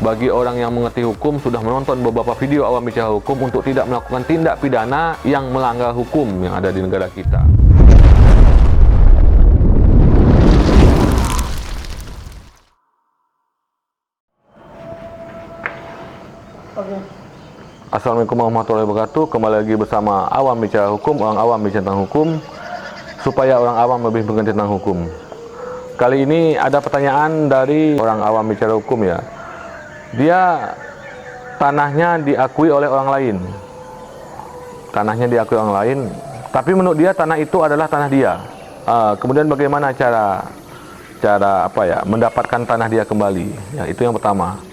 Bagi orang yang mengerti hukum sudah menonton beberapa video awam bicara hukum untuk tidak melakukan tindak pidana yang melanggar hukum yang ada di negara kita. Assalamualaikum warahmatullahi wabarakatuh. Kembali lagi bersama awam bicara hukum, orang awam bicara tentang hukum, supaya orang awam lebih mengerti tentang hukum. Kali ini ada pertanyaan dari orang awam bicara hukum ya. Dia tanahnya diakui oleh orang lain. Tanahnya diakui orang lain, tapi menurut dia tanah itu adalah tanah dia. Kemudian bagaimana cara mendapatkan tanah dia kembali? Ya, itu yang pertama.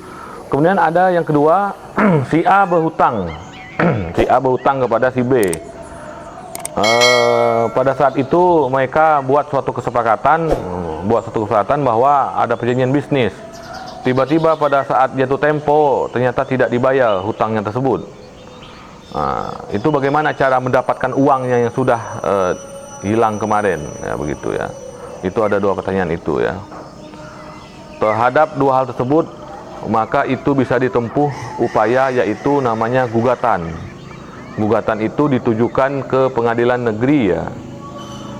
Kemudian ada yang kedua, si A berhutang. Si A berhutang kepada si B. Pada saat itu mereka buat suatu kesepakatan bahwa ada perjanjian bisnis. Tiba-tiba pada saat jatuh tempo ternyata tidak dibayar hutangnya tersebut. Itu bagaimana cara mendapatkan uangnya yang sudah hilang kemarin, ya begitu ya. Itu ada dua pertanyaan itu ya. Terhadap dua hal tersebut, maka itu bisa ditempuh upaya, yaitu namanya gugatan. Gugatan itu ditujukan ke pengadilan negeri ya.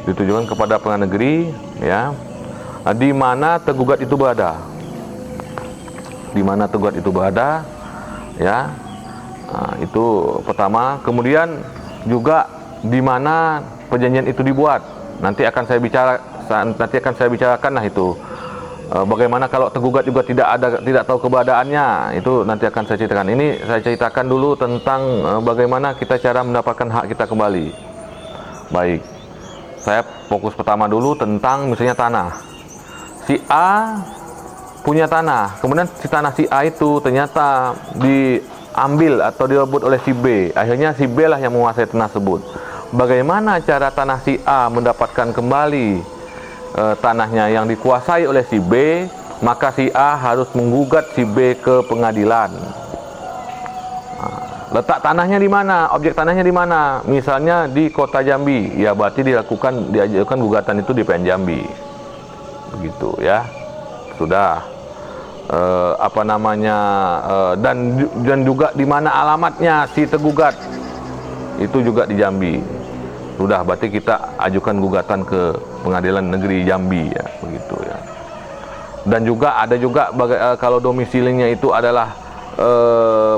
Ditujukan kepada pengadilan negeri ya. Di mana tergugat itu berada. Di mana tergugat itu berada ya. Itu pertama. Kemudian juga di mana perjanjian itu dibuat. Nanti akan saya bicarakan lah itu. Bagaimana kalau tergugat juga tidak tahu keberadaannya, itu nanti akan saya ceritakan. Ini saya ceritakan dulu tentang bagaimana kita cara mendapatkan hak kita kembali. Baik, saya fokus pertama dulu tentang misalnya tanah. Si A punya tanah, kemudian si tanah si A itu ternyata diambil atau direbut oleh si B. Akhirnya si B lah yang menguasai tanah tersebut. Bagaimana cara tanah si A mendapatkan kembali tanahnya yang dikuasai oleh si B? Maka si A harus menggugat si B ke pengadilan. Letak tanahnya di mana? Objek tanahnya di mana? Misalnya di Kota Jambi, ya berarti diajukan gugatan itu di PN Jambi. Begitu ya. Sudah. Dan juga di mana alamatnya si tergugat, itu juga di Jambi. Sudah, berarti kita ajukan gugatan ke pengadilan negeri Jambi ya, begitu ya. Dan juga ada kalau domisilinya itu adalah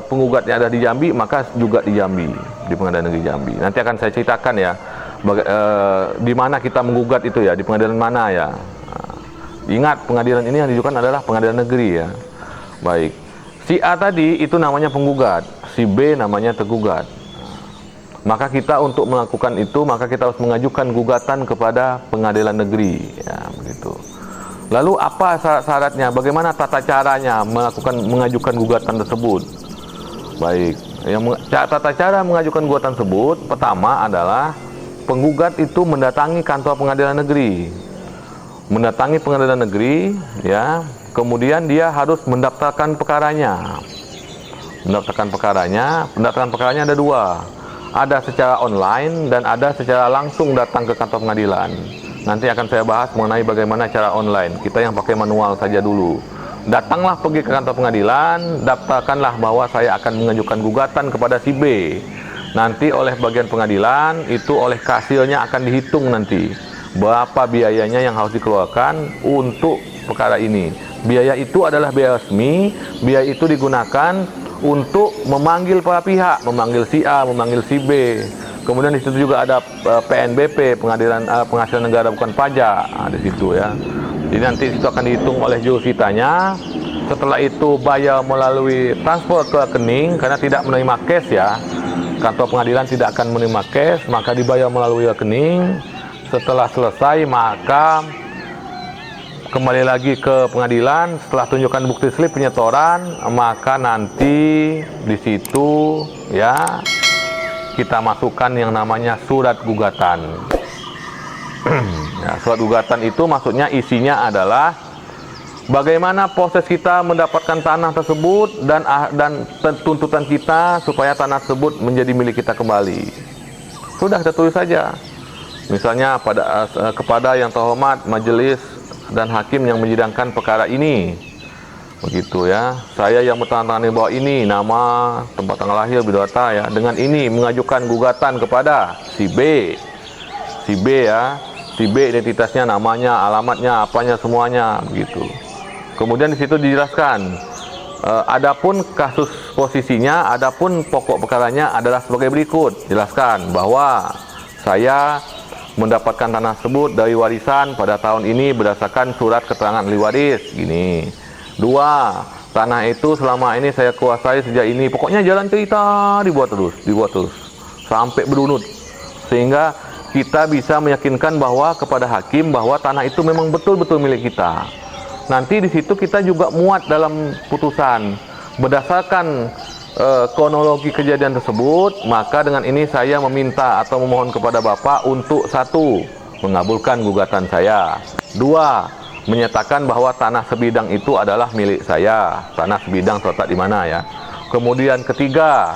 penggugatnya ada di Jambi, maka juga di Jambi, di pengadilan negeri Jambi. Nanti akan saya ceritakan ya di mana kita menggugat itu ya, di pengadilan mana ya. Ingat, pengadilan ini yang diajukan adalah pengadilan negeri ya. Baik, si A tadi itu namanya penggugat, si B namanya tergugat. Maka kita untuk melakukan itu, maka kita harus mengajukan gugatan kepada pengadilan negeri ya, begitu. Lalu apa syaratnya? Bagaimana tata caranya mengajukan gugatan tersebut? Baik, tata cara mengajukan gugatan tersebut pertama adalah penggugat itu mendatangi kantor pengadilan negeri. Mendatangi pengadilan negeri ya, kemudian dia harus mendaftarkan perkaranya. Pendaftaran perkaranya ada dua. Ada secara online dan ada secara langsung datang ke kantor pengadilan. Nanti akan saya bahas mengenai bagaimana cara online. Kita yang pakai manual saja dulu. Datanglah pergi ke kantor pengadilan, daftarkanlah bahwa saya akan mengajukan gugatan kepada si B. Nanti oleh bagian pengadilan, itu oleh kasirnya akan dihitung nanti berapa biayanya yang harus dikeluarkan untuk perkara ini. Biaya itu adalah biaya resmi. Biaya itu digunakan untuk memanggil para pihak, memanggil si A, memanggil si B. Kemudian di situ juga ada PNBP, Penghasilan Negara Bukan Pajak. Di situ ya. Jadi nanti itu akan dihitung oleh jurusitanya. Setelah itu bayar melalui transfer ke rekening, karena tidak menerima cash ya. Kantor pengadilan tidak akan menerima cash, maka dibayar melalui rekening. Setelah selesai, maka kembali lagi ke pengadilan. Setelah tunjukkan bukti slip penyetoran, maka nanti di situ ya kita masukkan yang namanya surat gugatan. Ya, surat gugatan itu maksudnya isinya adalah bagaimana proses kita mendapatkan tanah tersebut dan tuntutan kita supaya tanah tersebut menjadi milik kita kembali. Sudah, kita tulis saja. Misalnya kepada yang terhormat majelis dan hakim yang menyidangkan perkara ini, begitu ya. Saya yang bertanda-tangan di bawah ini, nama, tempat tanggal lahir, biodata ya, dengan ini mengajukan gugatan kepada si B ya, si B identitasnya, namanya, alamatnya, apanya semuanya begitu. Kemudian di situ dijelaskan adapun kasus posisinya, adapun pokok perkaranya adalah sebagai berikut. Jelaskan bahwa saya mendapatkan tanah tersebut dari warisan pada tahun ini berdasarkan surat keterangan ahli waris gini. 2, tanah itu selama ini saya kuasai sejak ini. Pokoknya jalan cerita dibuat terus sampai berunut, sehingga kita bisa meyakinkan bahwa kepada hakim bahwa tanah itu memang betul-betul milik kita. Nanti di situ kita juga muat dalam putusan berdasarkan kronologi kejadian tersebut. Maka dengan ini saya meminta atau memohon kepada Bapak untuk 1, mengabulkan gugatan saya. 2, menyatakan bahwa tanah sebidang itu adalah milik saya. Tanah sebidang terletak di mana ya. Kemudian 3,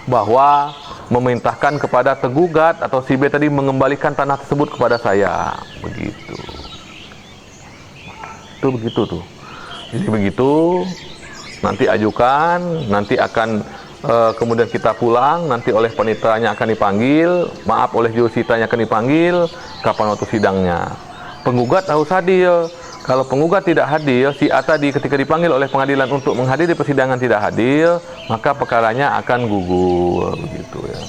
bahwa memerintahkan kepada tergugat atau si B tadi mengembalikan tanah tersebut kepada saya. Begitu. Itu begitu tuh. Jadi begitu, nanti ajukan, nanti akan kemudian kita pulang, nanti oleh panitranya akan dipanggil, oleh jurusitanya akan dipanggil, kapan waktu sidangnya. Penggugat harus hadir. Kalau penggugat tidak hadir, si A tadi ketika dipanggil oleh pengadilan untuk menghadiri persidangan tidak hadir, maka perkaranya akan gugur begitu ya.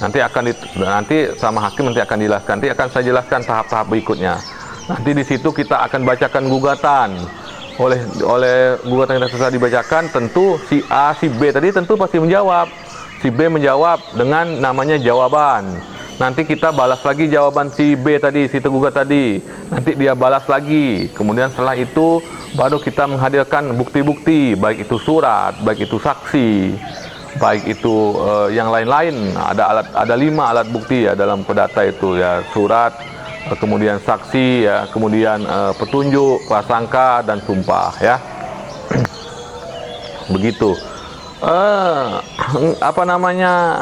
Nanti sama hakim nanti akan dijelaskan. Nanti akan saya jelaskan tahap-tahap berikutnya. Nanti di situ kita akan bacakan gugatan. Oleh gugatan yang selesai dibacakan, tentu si A, si B tadi tentu pasti menjawab. Si B menjawab dengan namanya jawaban. Nanti kita balas lagi jawaban si B tadi, si tergugat tadi. Nanti dia balas lagi. Kemudian setelah itu baru kita menghadirkan bukti-bukti, baik itu surat, baik itu saksi, baik itu yang lain-lain. Ada 5 alat bukti ya dalam perdata itu ya, surat, kemudian saksi ya, kemudian petunjuk, prasangka dan sumpah ya. Begitu.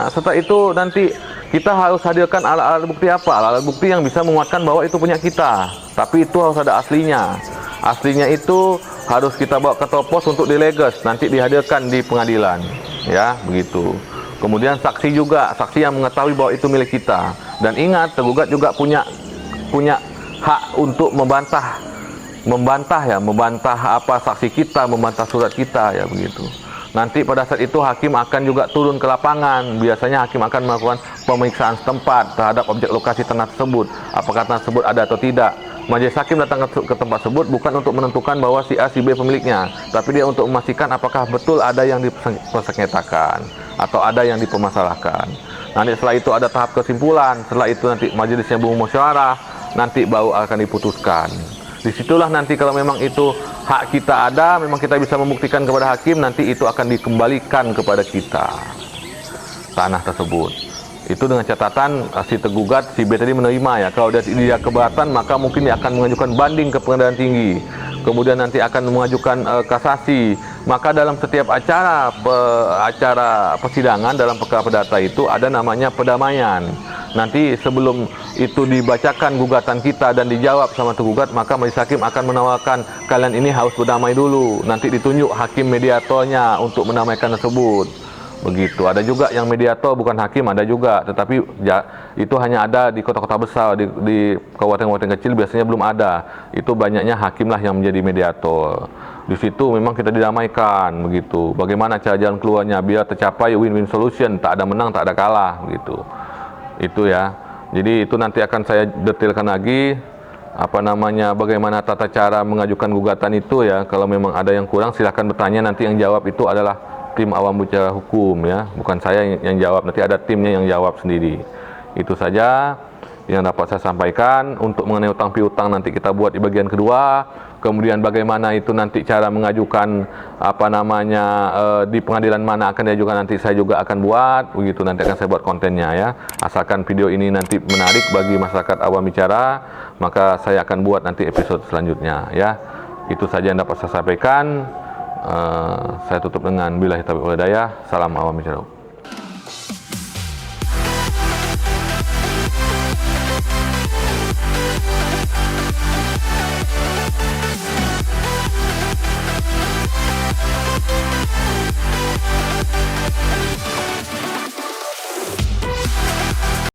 Setelah itu nanti kita harus hadirkan alat-alat bukti apa? Alat bukti yang bisa menguatkan bahwa itu punya kita. Tapi itu harus ada aslinya. Aslinya itu harus kita bawa ke topos untuk dileges, nanti dihadirkan di pengadilan. Ya, begitu. Kemudian saksi juga, saksi yang mengetahui bahwa itu milik kita. Dan ingat, tergugat juga punya hak untuk membantah apa saksi kita, membantah surat kita ya begitu. Nanti pada saat itu hakim akan juga turun ke lapangan. Biasanya hakim akan melakukan pemeriksaan setempat terhadap objek lokasi tanah tersebut. Apakah tanah tersebut ada atau tidak. Majelis hakim datang ke tempat tersebut bukan untuk menentukan bahwa si A, si B pemiliknya, tapi dia untuk memastikan apakah betul ada yang dipersengketakan atau ada yang dipermasalahkan. Nanti setelah itu ada tahap kesimpulan. Setelah itu nanti majelisnya bermusyawarah, nanti baru akan diputuskan. Disitulah nanti kalau memang itu hak kita ada, memang kita bisa membuktikan kepada hakim, nanti itu akan dikembalikan kepada kita tanah tersebut. Itu dengan catatan si tergugat, si B tadi menerima ya. Kalau dia keberatan, maka mungkin dia akan mengajukan banding ke pengadilan tinggi. Kemudian nanti akan mengajukan kasasi. Maka dalam setiap acara persidangan dalam perkara perdata itu ada namanya perdamaian. Nanti sebelum itu dibacakan gugatan kita dan dijawab sama tergugat, maka majelis hakim akan menawarkan kalian ini harus berdamai dulu. Nanti ditunjuk hakim mediatornya untuk mendamaikan tersebut. Begitu. Ada juga yang mediator bukan hakim, ada juga, tetapi itu hanya ada di kota-kota besar, di kabupaten-kabupaten kecil biasanya belum ada. Itu banyaknya hakimlah yang menjadi mediator. Di situ memang kita didamaikan begitu. Bagaimana cara jalan keluarnya biar tercapai win-win solution, tak ada menang, tak ada kalah begitu. Itu ya. Jadi itu nanti akan saya detailkan lagi bagaimana tata cara mengajukan gugatan itu ya. Kalau memang ada yang kurang silahkan bertanya, nanti yang jawab itu adalah tim awam bicara hukum ya, bukan saya yang jawab, nanti ada timnya yang jawab sendiri. Itu saja yang dapat saya sampaikan. Untuk mengenai utang piutang nanti kita buat di bagian kedua. Kemudian bagaimana itu nanti cara mengajukan di pengadilan mana akan diajukan, nanti saya juga akan buat begitu, nanti akan saya buat kontennya ya. Asalkan video ini nanti menarik bagi masyarakat awam bicara, maka saya akan buat nanti episode selanjutnya ya. Itu saja yang dapat saya sampaikan. Saya tutup dengan billahi taufiq wal hidayah. Salam awam bicara.